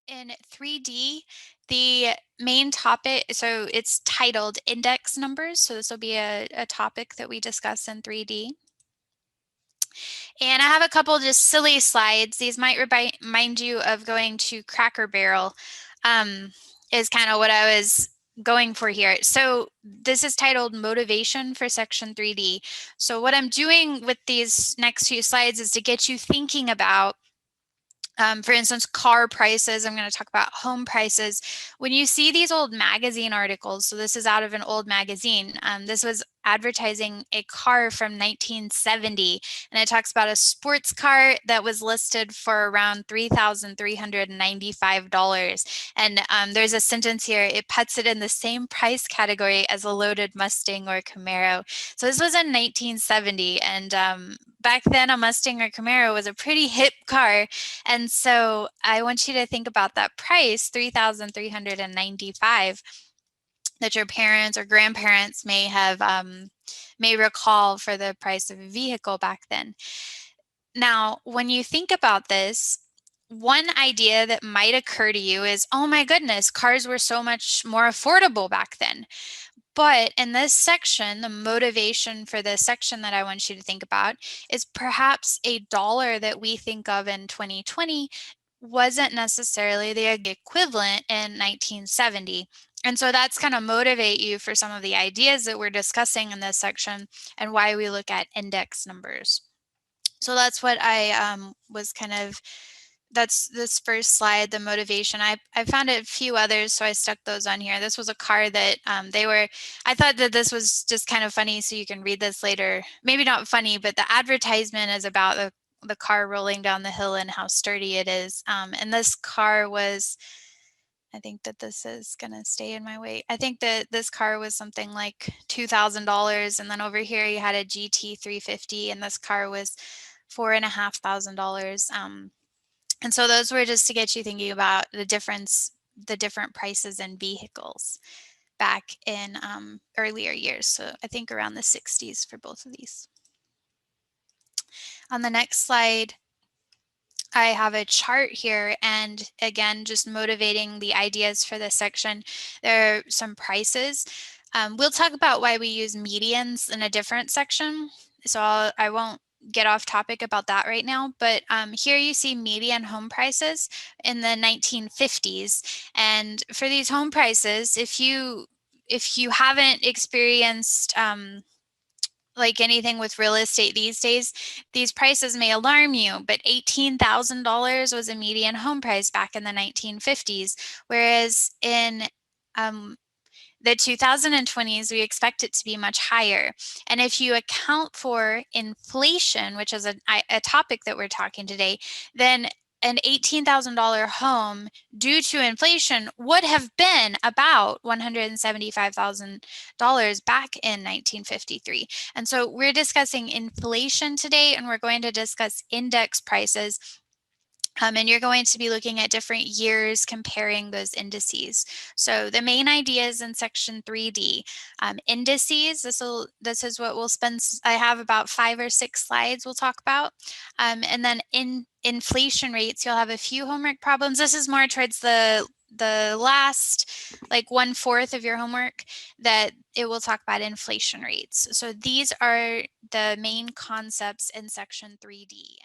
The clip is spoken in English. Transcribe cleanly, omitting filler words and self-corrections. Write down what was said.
In 3D, the main topic, so it's titled Index Numbers. So this will be a topic that we discuss in 3D. And I have a couple just silly slides. These might remind you of going to Cracker Barrel, is kind of what I was going for here. So this is titled Motivation for Section 3D. So what I'm doing with these next few slides is to get you thinking about for instance, car prices. I'm going to talk about home prices. When you see these old magazine articles, so this is out of an old magazine. This was advertising a car from 1970, and it talks about a sports car that was listed for around $3,395. And there's a sentence here, it puts it in the same price category as a loaded Mustang or Camaro. So this was in 1970, and back then a Mustang or Camaro was a pretty hip car. And so I want you to think about that price, $3,395, that your parents or grandparents may have may recall for the price of a vehicle back then. Now, when you think about this, one idea that might occur to you is, oh my goodness, cars were so much more affordable back then. But in this section, the motivation for this section that I want you to think about is perhaps a dollar that we think of in 2020 wasn't necessarily the equivalent in 1970. And so that's kind of motivate you for some of the ideas that we're discussing in this section and why we look at index numbers. So that's what I was kind of, that's this first slide, the motivation. I found a few others, so I stuck those on here. This was a car that I thought that this was just kind of funny, so you can read this later. Maybe not funny, but the advertisement is about the car rolling down the hill and how sturdy it is. And this car was, I think that this is going to stay in my way. I think that this car was something like $2,000. And then over here you had a GT 350, and this car was $4,500. And so those were just to get you thinking about the different prices in vehicles back in earlier years. So I think around the 60s for both of these. On the next slide, I have a chart here, and again, just motivating the ideas for this section. There are some prices. We'll talk about why we use medians in a different section, so I won't get off topic about that right now, but here you see median home prices in the 1950s. And for these home prices, if you haven't experienced like anything with real estate these days, these prices may alarm you, but $18,000 was a median home price back in the 1950s, whereas in the 2020s, we expect it to be much higher. And if you account for inflation, which is a topic that we're talking today, then an $18,000 home due to inflation would have been about $175,000 back in 1953. And so we're discussing inflation today, and we're going to discuss index prices. And you're going to be looking at different years comparing those indices. So the main ideas in section 3D, indices, this is what we'll spend, I have about 5 or 6 slides we'll talk about. And then in inflation rates, you'll have a few homework problems. This is more towards the last, like 1/4 of your homework, that it will talk about inflation rates. So these are the main concepts in section 3D.